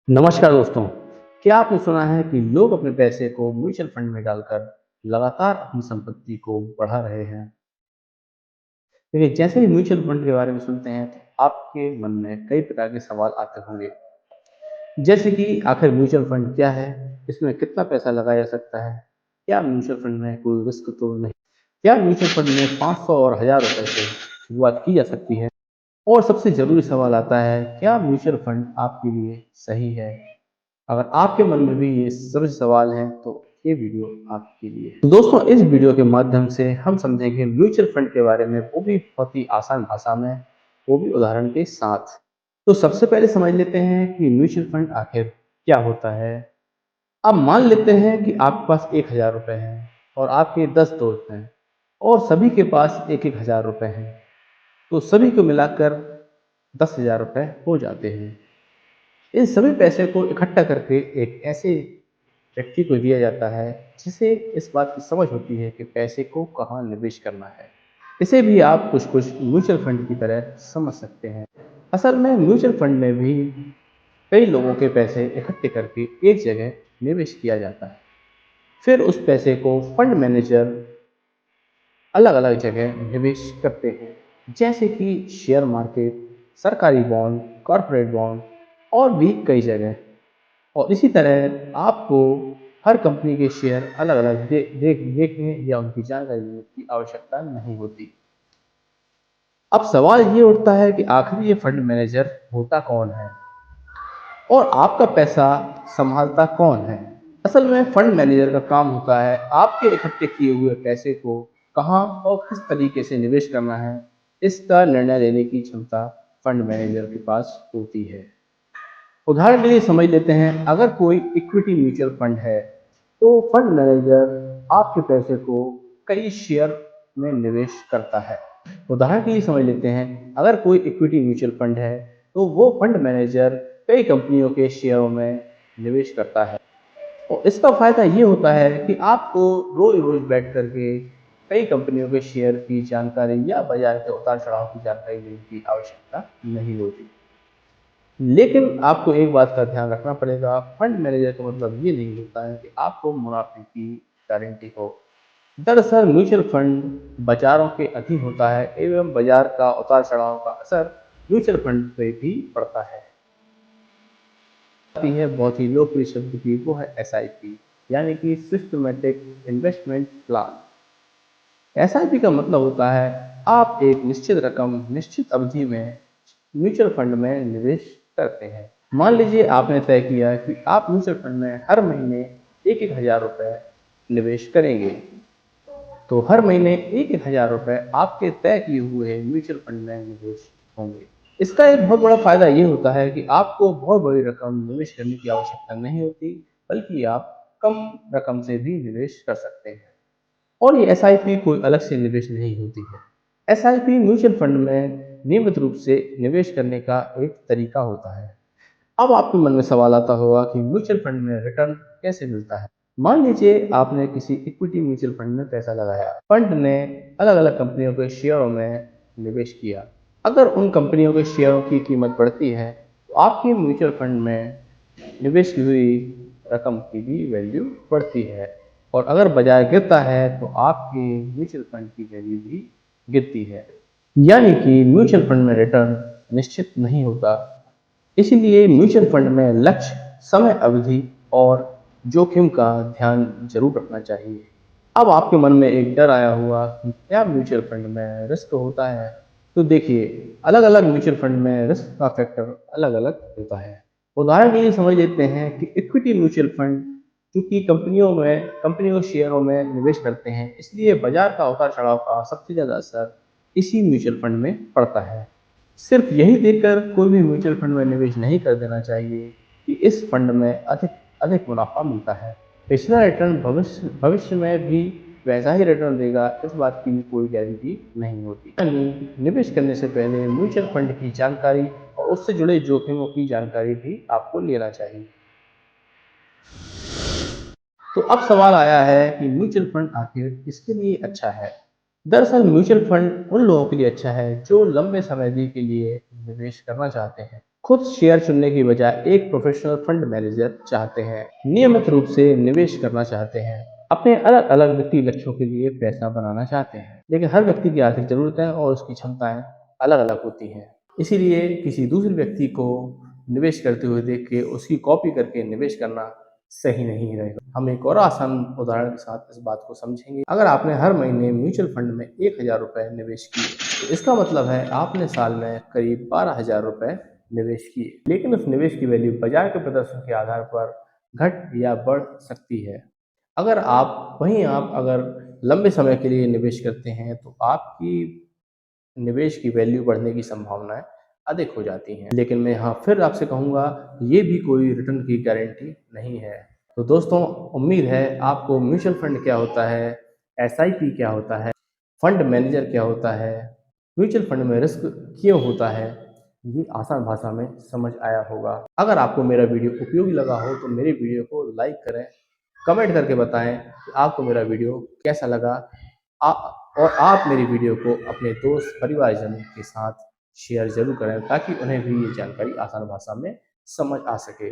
नमस्कार दोस्तों। क्या आपने सुना है कि लोग अपने पैसे को म्यूचुअल फंड में डालकर लगातार अपनी संपत्ति को बढ़ा रहे हैं। देखिए, जैसे ही म्यूचुअल फंड के बारे में सुनते हैं तो आपके मन में कई प्रकार के सवाल आते होंगे। जैसे कि आखिर म्यूचुअल फंड क्या है, इसमें कितना पैसा लगाया जा सकता है, क्या म्यूचुअल फंड में कोई रिस्क तो नहीं, क्या म्यूचुअल फंड में 500 और 1000 रुपए से शुरुआत की जा सकती है, और सबसे जरूरी सवाल आता है, क्या म्यूचुअल फंड आपके लिए सही है। अगर आपके मन में भी ये सभी सवाल हैं तो ये वीडियो आपके लिए है। तो दोस्तों, इस वीडियो के माध्यम से हम समझेंगे म्यूचुअल फंड के बारे में, वो भी बहुत ही आसान भाषा में, वो भी उदाहरण के साथ। तो सबसे पहले समझ लेते हैं कि म्यूचुअल फंड आखिर क्या होता है। अब मान लेते हैं कि आपके पास 1000 रुपये हैं और आपके 10 दोस्त हैं और सभी के पास 1000 रुपये हैं। तो सभी को मिलाकर 10,000 रुपये हो जाते हैं। इन सभी पैसे को इकट्ठा करके एक ऐसे व्यक्ति को दिया जाता है जिसे इस बात की समझ होती है कि पैसे को कहाँ निवेश करना है। इसे भी आप कुछ कुछ म्यूचुअल फंड की तरह समझ सकते हैं। असल में म्यूचुअल फंड में भी कई लोगों के पैसे इकट्ठे करके एक जगह निवेश किया जाता है। फिर उस पैसे को फंड मैनेजर अलग अलग जगह निवेश करते हैं, जैसे कि शेयर मार्केट, सरकारी बॉन्ड, कॉरपोरेट बॉन्ड और भी कई जगह। और इसी तरह आपको हर कंपनी के शेयर अलग अलग देखने या उनकी जानकारी लेने की आवश्यकता नहीं होती। अब सवाल ये उठता है कि आखिर ये फंड मैनेजर होता कौन है और आपका पैसा संभालता कौन है। असल में फंड मैनेजर का काम होता है आपके इकट्ठे किए हुए पैसे को कहाँ और किस तरीके से निवेश करना है, इसका निर्णय लेने की क्षमता फंड मैनेजर के पास होती है। उदाहरण के लिए समझ लेते हैं, अगर कोई इक्विटी म्यूचुअल फंड है तो फंड मैनेजर आपके पैसे को कई शेयर में निवेश करता है। उदाहरण के लिए समझ लेते हैं, अगर कोई इक्विटी म्यूचुअल फंड है तो वो फंड मैनेजर कई कंपनियों के शेयरों में निवेश करता है। और इसका फायदा ये होता है कि आपको रोज रोज बैठ करके कई कंपनियों के शेयर की जानकारी या बाजार के उतार चढ़ाव की जानकारी लेने की आवश्यकता नहीं होती। लेकिन आपको एक बात का ध्यान रखना पड़ेगा, फंड मैनेजर का मतलब ये नहीं होता है कि आपको मुनाफे की गारंटी हो। दरअसल म्यूचुअल फंड बाजारों के अधीन होता है एवं बाजार का उतार चढ़ाव का असर म्यूचुअल फंड पे भी पड़ता है। आती है बहुत ही लोकप्रिय शब्द की, वो है SIP, यानी कि सिस्टमेटिक इन्वेस्टमेंट प्लान। SIP का मतलब होता है आप एक निश्चित रकम निश्चित अवधि में म्यूचुअल फंड में निवेश करते हैं। मान लीजिए आपने तय किया कि आप म्यूचुअल फंड में हर महीने एक एक हजार रुपए निवेश करेंगे। तो हर महीने एक एक हजार रुपए आपके तय किए हुए म्यूचुअल फंड में निवेश होंगे। इसका एक बहुत बड़ा फायदा ये होता है कि आपको बहुत बड़ी रकम निवेश करने की आवश्यकता नहीं होती, बल्कि आप कम रकम से भी निवेश कर सकते हैं। और ये SIP कोई अलग से निवेश नहीं होती है। SIP म्यूचुअल फंड में नियमित रूप से निवेश करने का एक तरीका होता है। अब आपके मन में सवाल आता होगा कि म्यूचुअल फंड में रिटर्न कैसे मिलता है। मान लीजिए आपने किसी इक्विटी म्यूचुअल फंड में पैसा लगाया। फंड ने अलग अलग कंपनियों के शेयरों में निवेश किया। अगर उन कंपनियों के शेयरों की कीमत बढ़ती है तो आपके म्यूचुअल फंड में निवेश की हुई रकम की भी वैल्यू बढ़ती है। और अगर बाजार गिरता है तो आपके म्यूचुअल फंड की वैल्यू भी गिरती है। यानी कि म्यूचुअल फंड में रिटर्न निश्चित नहीं होता। इसीलिए म्यूचुअल फंड में लक्ष्य, समय अवधि और जोखिम का ध्यान जरूर रखना चाहिए। अब आपके मन में एक डर आया हुआ कि क्या म्यूचुअल फंड में रिस्क होता है। तो देखिए, अलग अलग म्यूचुअल फंड में रिस्क का फैक्टर अलग अलग होता है। उदाहरण के लिए समझ लेते हैं कि इक्विटी म्यूचुअल फंड चूंकि कंपनियों के शेयरों में निवेश करते हैं, इसलिए बाजार का उतार चढ़ाव का सबसे ज्यादा असर इसी म्यूचुअल फंड में पड़ता है। सिर्फ यही देखकर कोई भी म्यूचुअल फंड में निवेश नहीं कर देना चाहिए कि इस फंड में अधिक अधिक मुनाफा मिलता है। पिछला रिटर्न भविष्य भविष्य में भी वैसा ही रिटर्न देगा, इस बात की भी कोई गारंटी नहीं होती। यानी निवेश करने से पहले म्यूचुअल फंड की जानकारी और उससे जुड़े जोखिमों की जानकारी भी आपको लेना चाहिए। तो अब सवाल आया है कि म्यूचुअल फंड आखिर किसके लिए अच्छा है। दरअसल म्यूचुअल फंड उन लोगों के लिए अच्छा है जो लंबे समय के लिए निवेश करना चाहते हैं। खुद शेयर चुनने की बजाय एक प्रोफेशनल फंड मैनेजर चाहते हैं, नियमित रूप से निवेश करना चाहते हैं, अपने अलग अलग वित्तीय लक्ष्यों के लिए पैसा बनाना चाहते हैं। लेकिन हर व्यक्ति की आर्थिक जरूरतें और उसकी क्षमताएं अलग अलग होती हैं, इसीलिए किसी दूसरे व्यक्ति को निवेश करते हुए देख के उसकी कॉपी करके निवेश करना सही नहीं रहेगा। हम एक और आसान उदाहरण के साथ इस बात को समझेंगे। अगर आपने हर महीने म्यूचुअल फंड में 1,000 रुपए निवेश किए, तो इसका मतलब है आपने साल में करीब 12,000 रुपए निवेश किए। लेकिन उस निवेश की वैल्यू बाजार के प्रदर्शन के आधार पर घट या बढ़ सकती है। आप अगर लंबे समय के लिए निवेश करते हैं, तो आपकी निवेश की वैल्यू बढ़ने की संभावनाएं अधिक हो जाती हैं। लेकिन मैं यहाँ फिर आपसे कहूँगा, ये भी कोई रिटर्न की गारंटी नहीं है। तो दोस्तों, उम्मीद है आपको म्यूचुअल फंड क्या होता है, एसआईपी क्या होता है, फंड मैनेजर क्या होता है, म्यूचुअल फंड में रिस्क क्यों होता है, ये आसान भाषा में समझ आया होगा। अगर आपको मेरा वीडियो उपयोगी लगा हो तो मेरे वीडियो को लाइक करें, कमेंट करके बताएं कि आपको मेरा वीडियो कैसा लगा। आ, और आप मेरी वीडियो को अपने दोस्त परिवारजन के साथ शेयर जरूर करें, ताकि उन्हें भी ये जानकारी आसान भाषा में समझ आ सके।